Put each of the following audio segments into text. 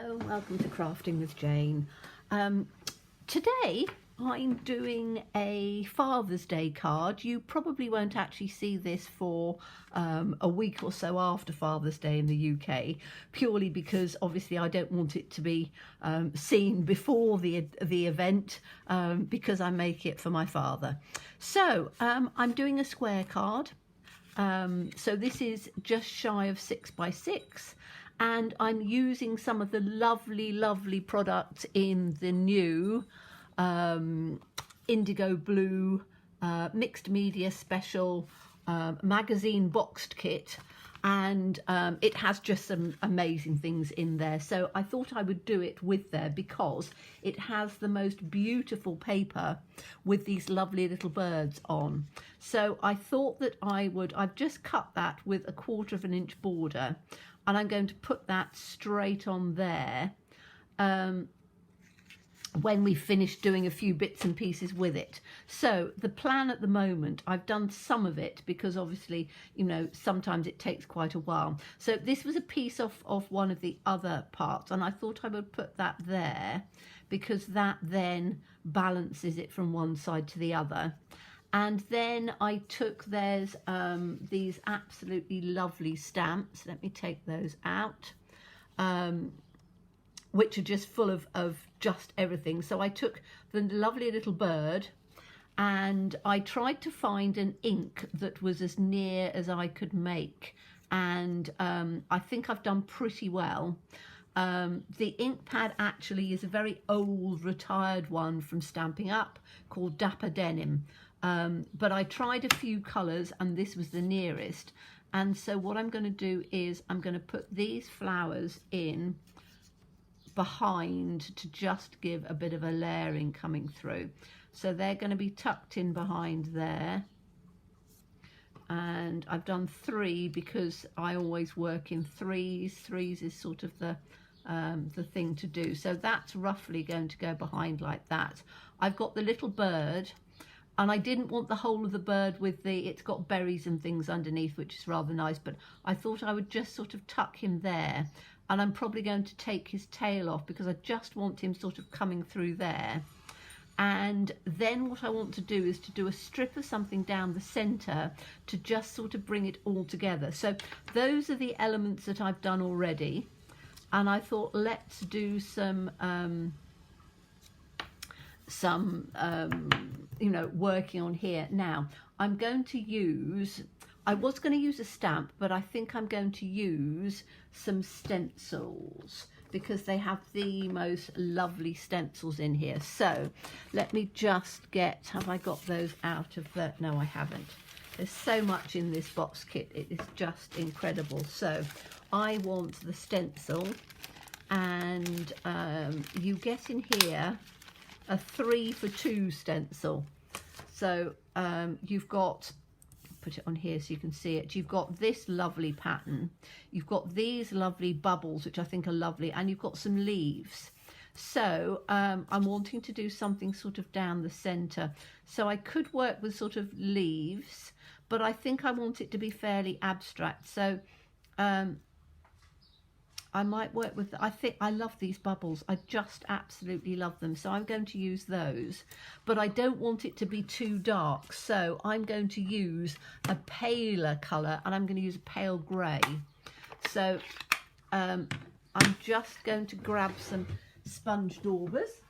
Hello, welcome to Crafting with Jane. Today I'm doing a Father's Day card. You probably won't actually see this for a week or so after Father's Day in the UK, purely because obviously I don't want it to be seen before the event because I make it for my father. So I'm doing a square card. So this is just shy of 6 by 6. And I'm using some of the lovely products in the new INDIGOBLU mixed media special magazine boxed kit, and it has just some amazing things in there. So I thought I would do it with there because it has the most beautiful paper with these lovely little birds on. So I thought that I've just cut that with a 1/4 inch border, and I'm going to put that straight on there when we finish doing a few bits and pieces with it. So the plan at the moment, I've done some of it because obviously, you know, sometimes it takes quite a while. So this was a piece of one of the other parts, and I thought I would put that there because that then balances it from one side to the other. And then I took these absolutely lovely stamps. Let me take those out, which are just full of just everything. So I took the lovely little bird and I tried to find an ink that was as near as I could make. And I think I've done pretty well. The ink pad actually is a very old retired one from Stamping Up called Dapper Denim. But I tried a few colours and this was the nearest. And so what I'm going to do is I'm going to put these flowers in behind to just give a bit of a layering coming through. So they're going to be tucked in behind there. And I've done 3 because I always work in threes. Threes is sort of the thing to do. So that's roughly going to go behind like that. I've got the little bird. And I didn't want the whole of the bird with it's got berries and things underneath, which is rather nice, but I thought I would just sort of tuck him there. And I'm probably going to take his tail off because I just want him sort of coming through there. And then what I want to do is to do a strip of something down the centre to just sort of bring it all together. So those are the elements that I've done already. And I thought, let's do some you know, working on here. Now I'm going to use, I was going to use a stamp, but I think I'm going to use some stencils because they have the most lovely stencils in here. So let me just get, have I got those out of the, no I haven't. There's so much in this box kit, it is just incredible. So I want the stencil, and you get in here a 3 for 2 stencil. So you've got, put it on here so you can see it, you've got this lovely pattern, you've got these lovely bubbles which I think are lovely, and you've got some leaves. So I'm wanting to do something sort of down the centre. So I could work with sort of leaves, but I think I want it to be fairly abstract. So I might work with, I think I love these bubbles. I just absolutely love them. So I'm going to use those, but I don't want it to be too dark. So I'm going to use a paler colour, and I'm going to use a pale grey. So I'm just going to grab some sponge daubers,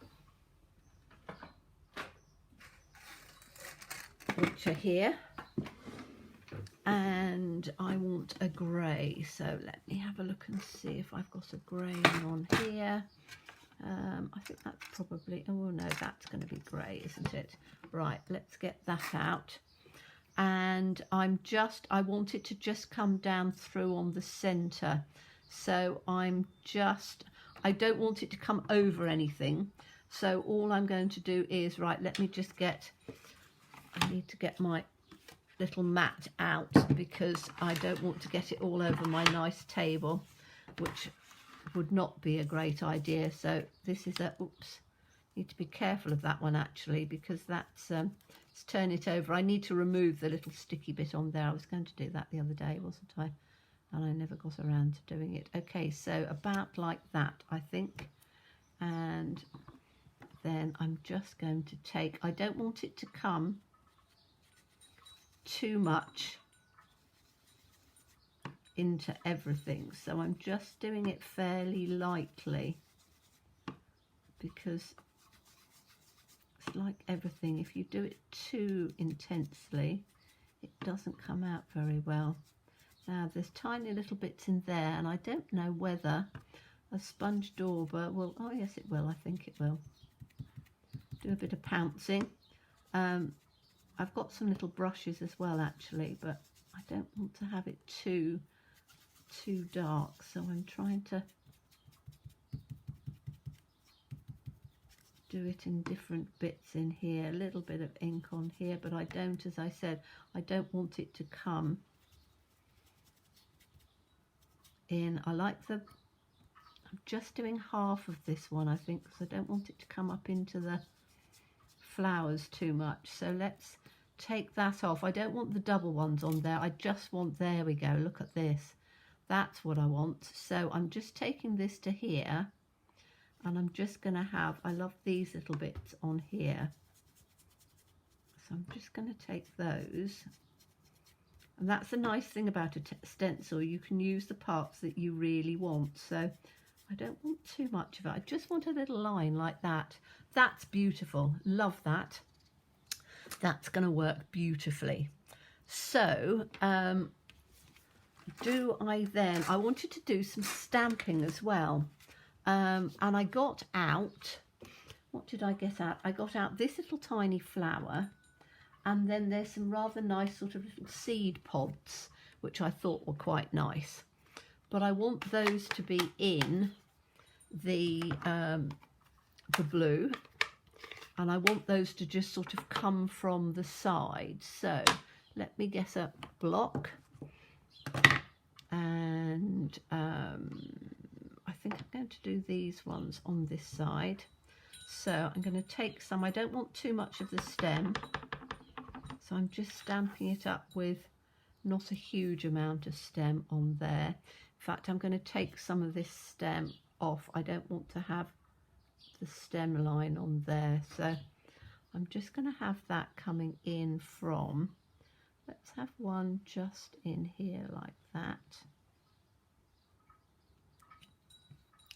which are here. And I want a grey, so let me have a look and see if I've got a grey on here. I think that's probably, oh no, that's going to be grey, isn't it? Right, let's get that out. And I want it to just come down through on the centre. So I don't want it to come over anything. So all I'm going to do is, right, let me just get, I need to get my little mat out because I don't want to get it all over my nice table, which would not be a great idea. So this is a, oops, need to be careful of that one actually, because that's let's turn it over. I need to remove the little sticky bit on there. I was going to do that the other day, wasn't I? and I never got around to doing it. Okay, so about like that, I think. And then I'm just going to take, I don't want it to come too much into everything, so I'm just doing it fairly lightly, because it's like everything, if you do it too intensely it doesn't come out very well. Now there's tiny little bits in there, and I don't know whether a sponge dauber will, oh yes it will, I think it will. Do a bit of pouncing. I've got some little brushes as well actually, but I don't want to have it too dark, so I'm trying to do it in different bits in here, a little bit of ink on here, but I don't, as I said, I don't want it to come in. I like the, I'm just doing half of this one I think, because I don't want it to come up into the flowers too much. So let's take that off. I don't want the double ones on there, I just want, there we go, look at this, that's what I want. So I'm just taking this to here, and I'm just going to have, I love these little bits on here, so I'm just going to take those. And that's the nice thing about a stencil, you can use the parts that you really want. So I don't want too much of it, I just want a little line like that. That's beautiful, love that. That's going to work beautifully. So do I then, I wanted to do some stamping as well. And I got out, what did I get out? I got out this little tiny flower, and then there's some rather nice sort of little seed pods, which I thought were quite nice. But I want those to be in the blue, and I want those to just sort of come from the side. So let me get a block, and I think I'm going to do these ones on this side. So I'm going to take some, I don't want too much of the stem, so I'm just stamping it up with not a huge amount of stem on there. In fact, I'm going to take some of this stem off, I don't want to have the stem line on there, so I'm just going to have that coming in from, let's have one just in here like that.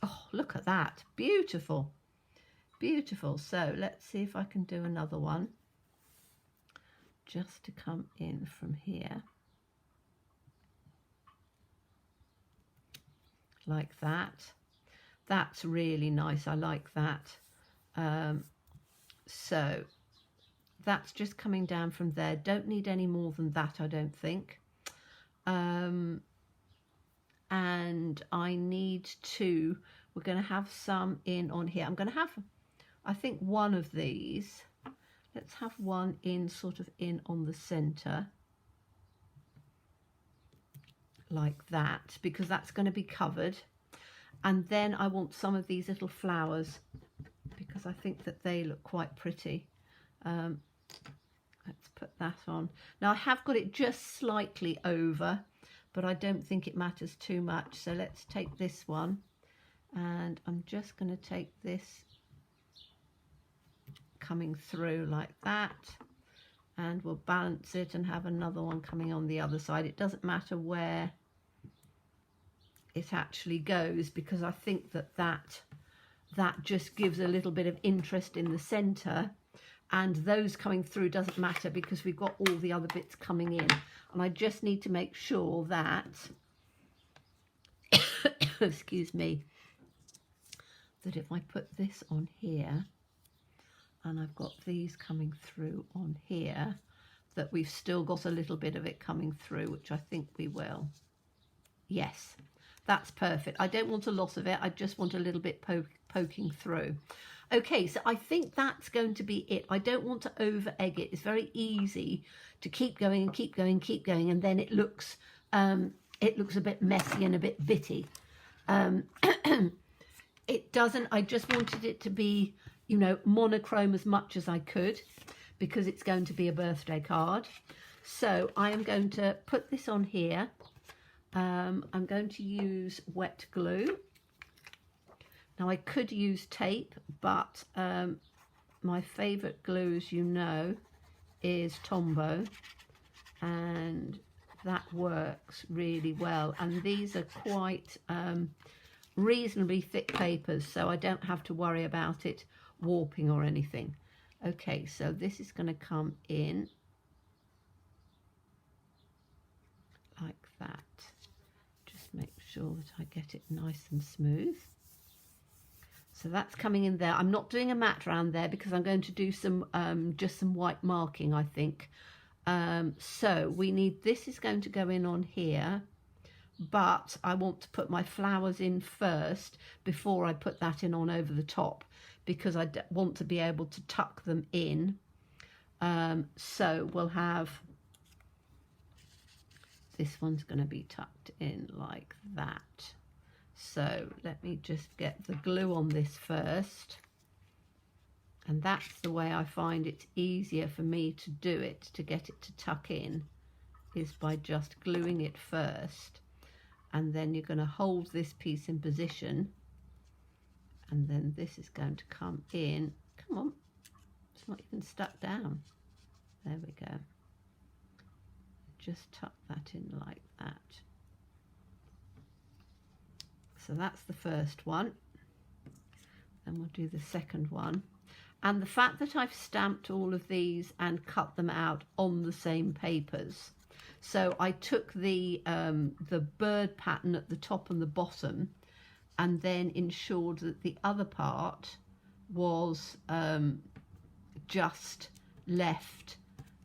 Oh, look at that, beautiful, beautiful. So let's see if I can do another one just to come in from here like that. That's really nice, I like that. So that's just coming down from there, don't need any more than that I don't think. And I need to, we're going to have some in on here. I'm going to have, I think, one of these. Let's have one in sort of in on the center like that, because that's going to be covered. And then I want some of these little flowers, because I think that they look quite pretty. Let's put that on. Now I have got it just slightly over, but I don't think it matters too much. So let's take this one, and I'm just going to take this coming through like that, and we'll balance it and have another one coming on the other side. It doesn't matter where it actually goes, because I think that just gives a little bit of interest in the center, and those coming through doesn't matter because we've got all the other bits coming in. And I just need to make sure that excuse me, that if I put this on here and I've got these coming through on here, that we've still got a little bit of it coming through, which I think we will. Yes, that's perfect. I don't want a lot of it, I just want a little bit poking through. Okay, so I think that's going to be it. I don't want to over egg it. It's very easy to keep going and keep going, keep going, and then it looks a bit messy and a bit bitty. It doesn't, I just wanted it to be, you know, monochrome as much as I could, because it's going to be a birthday card. So I am going to put this on here, I'm going to use wet glue. Now I could use tape, but my favourite glue, as you know, is Tombow, and that works really well. And these are quite reasonably thick papers, so I don't have to worry about it warping or anything. Okay, so this is going to come in like that. Just make sure that I get it nice and smooth. So that's coming in there. I'm not doing a mat around there because I'm going to do some just some white marking, I think. So we need, this is going to go in on here, but I want to put my flowers in first before I put that in on over the top, because I want to be able to tuck them in. So we'll have, this one's going to be tucked in like that. So let me just get the glue on this first, and that's the way I find it's easier for me to do it, to get it to tuck in, is by just gluing it first. And then you're going to hold this piece in position, and then this is going to come in. Come on, it's not even stuck down. There we go. Just tuck that in like that. So that's the first one. Then we'll do the second one. And the fact that I've stamped all of these and cut them out on the same papers. So I took the bird pattern at the top and the bottom, and then ensured that the other part was just left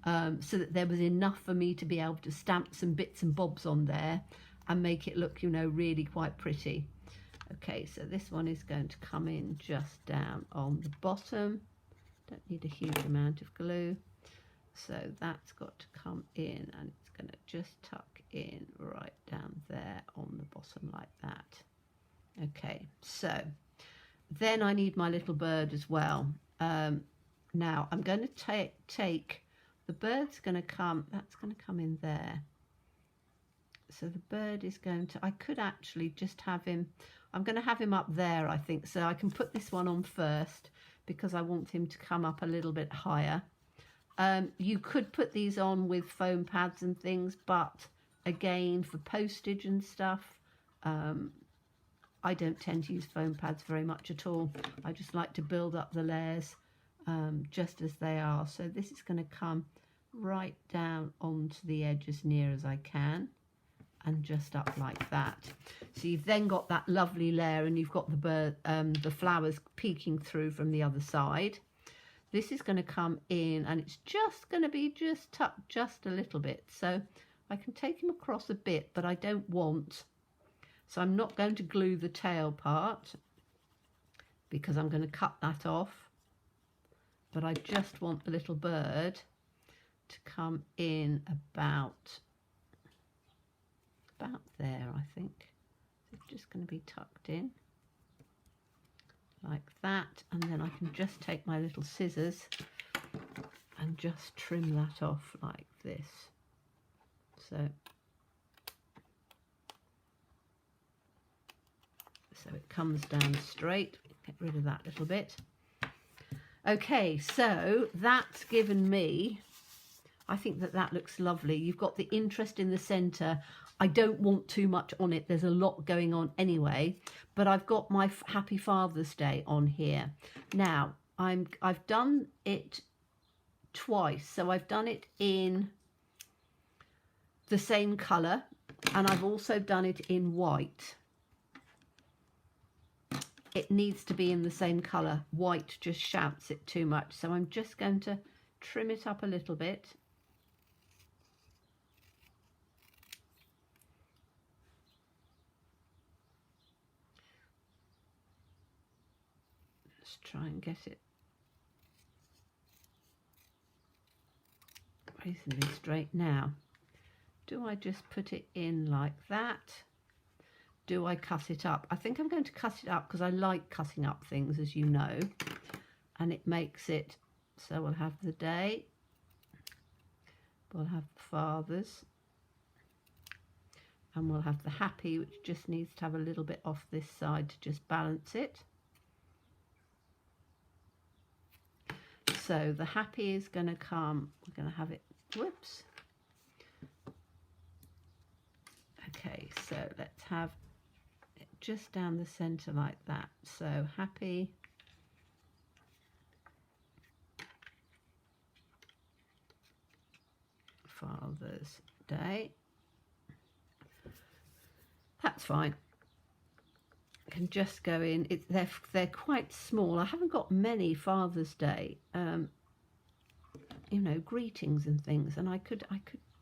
so that there was enough for me to be able to stamp some bits and bobs on there and make it look, you know, really quite pretty. Okay, so this one is going to come in just down on the bottom. Don't need a huge amount of glue. So that's got to come in, and it's going to just tuck in right down there on the bottom like that. Okay, so then I need my little bird as well. Now I'm going to take the bird's going to come, that's going to come in there. So the bird is going to, I could actually just have him, I'm going to have him up there, I think. So I can put this one on first because I want him to come up a little bit higher. You could put these on with foam pads and things, but again, for postage and stuff, I don't tend to use foam pads very much at all. I just like to build up the layers just as they are. So this is going to come right down onto the edge as near as I can, and just up like that. So you've then got that lovely layer, and you've got the bird, the flowers peeking through from the other side. This is going to come in, and it's just going to be just tucked just a little bit. So I can take him across a bit, but I don't want, so I'm not going to glue the tail part because I'm going to cut that off. But I just want the little bird to come in about there, I think. So it's just going to be tucked in like that, and then I can just take my little scissors and just trim that off like this. So it comes down straight. Get rid of that little bit. Okay, so that's given me, I think that looks lovely. You've got the interest in the centre. I don't want too much on it. There's a lot going on anyway, but I've got my Happy Father's Day on here. Now, I've done it twice. So I've done it in the same colour, and I've also done it in white. It needs to be in the same colour. White just shouts it too much. So I'm just going to trim it up a little bit. Let's try and get it reasonably straight. Now, do I just put it in like that? Do I cut it up? I think I'm going to cut it up because I like cutting up things, as you know, and it makes it, so we'll have the day, we'll have the fathers, And we'll have the happy, which just needs to have a little bit off this side to just balance it. So the happy is going to come, we're going to have it, whoops. Okay, so let's have it just down the center like that. So happy. Father's Day. That's fine. Can just go in. They're quite small. I haven't got many Father's Day, you know, greetings and things, and I could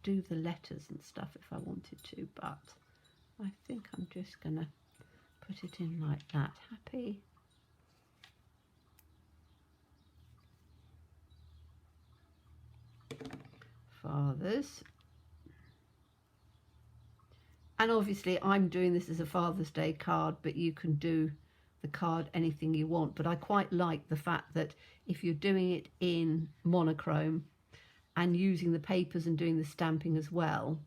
do the letters and stuff if I wanted to, but I think I'm just gonna put it in like that. Happy. Fathers. And obviously I'm doing this as a Father's Day card, but you can do the card anything you want. But I quite like the fact that if you're doing it in monochrome and using the papers and doing the stamping as well,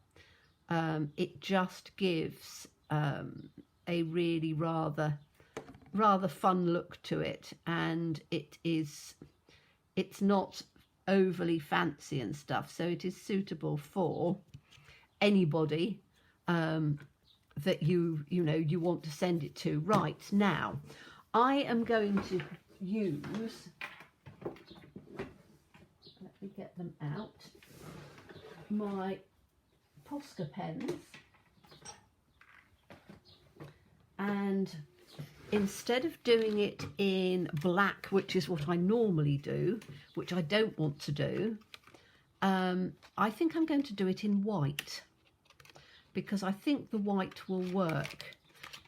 it just gives a really rather fun look to it, and it's not overly fancy and stuff, so it is suitable for anybody that you know you want to send it to. Right, now I am going to use, let me get them out, my Posca pens, and instead of doing it in black, which is what I normally do, which I don't want to do, I think I'm going to do it in white, because I think the white will work,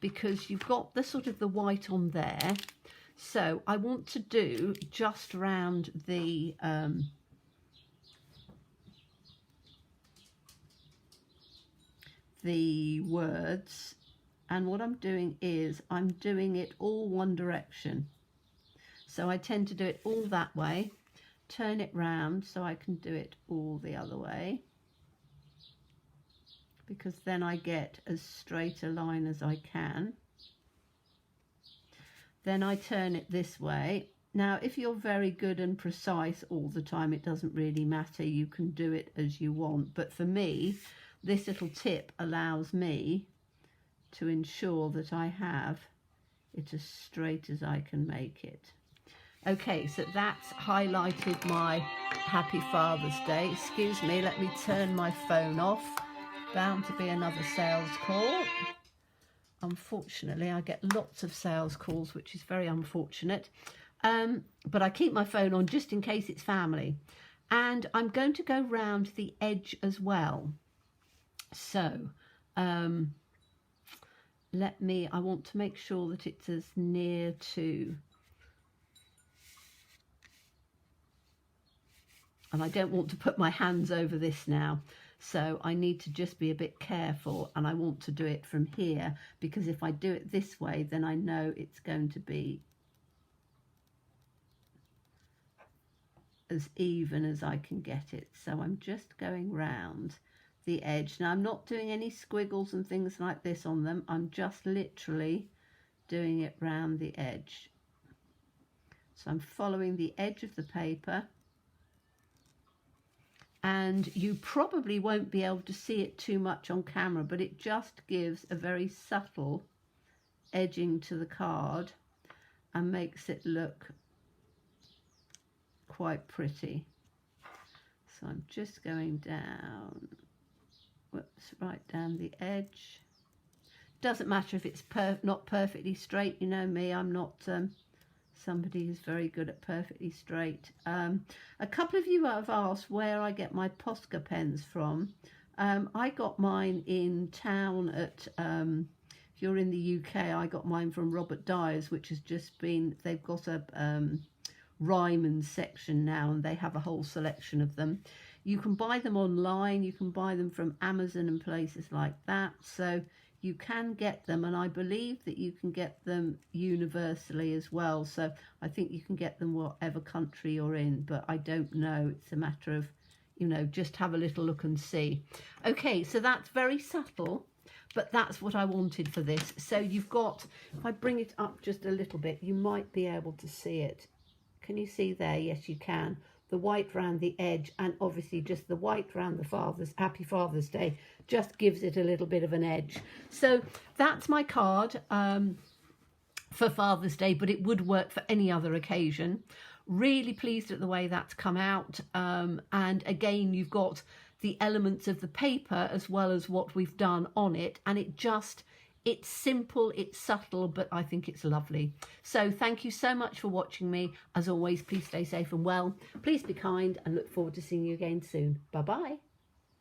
because you've got the sort of the white on there. So I want to do just around the words, and what I'm doing is I'm doing it all one direction. So I tend to do it all that way, turn it round so I can do it all the other way, because then I get as straight a line as I can. Then I turn it this way. Now, if you're very good and precise all the time, it doesn't really matter. You can do it as you want. But for me, this little tip allows me to ensure that I have it as straight as I can make it. Okay, so that's highlighted my Happy Father's Day. Excuse me, let me turn my phone off. Bound to be another sales call. Unfortunately, I get lots of sales calls, which is very unfortunate. But I keep my phone on just in case it's family. And I'm going to go round the edge as well. So, I want to make sure that it's as near to, and I don't want to put my hands over this now. So I need to just be a bit careful, and I want to do it from here, because if I do it this way, then I know it's going to be as even as I can get it. So I'm just going round the edge. Now I'm not doing any squiggles and things like this on them. I'm just literally doing it round the edge. So I'm following the edge of the paper. And you probably won't be able to see it too much on camera, but it just gives a very subtle edging to the card and makes it look quite pretty. So I'm just going down, whoops, right down the edge. Doesn't matter if it's not perfectly straight. You know me, I'm not somebody who's very good at perfectly straight. A couple of you have asked where I get my Posca pens from. I got mine in town at, if you're in the UK, I got mine from Robert Dyer's, which has just been, they've got a Ryman section now, and they have a whole selection of them. You can buy them online, you can buy them from Amazon and places like that. So you can get them, and I believe that you can get them universally as well. So I think you can get them whatever country you're in, but I don't know. It's a matter of, you know, just have a little look and see. Okay, so that's very subtle, but that's what I wanted for this. So you've got, if I bring it up just a little bit, you might be able to see it. Can you see there? Yes, you can. The white round the edge, and obviously just the white round the Happy Father's Day just gives it a little bit of an edge. So that's my card for Father's Day, but it would work for any other occasion. Really pleased at the way that's come out. And again, you've got the elements of the paper as well as what we've done on it, and it's simple, it's subtle, but I think it's lovely. So thank you so much for watching me. As always, please stay safe and well, please be kind, and look forward to seeing you again soon. Bye bye.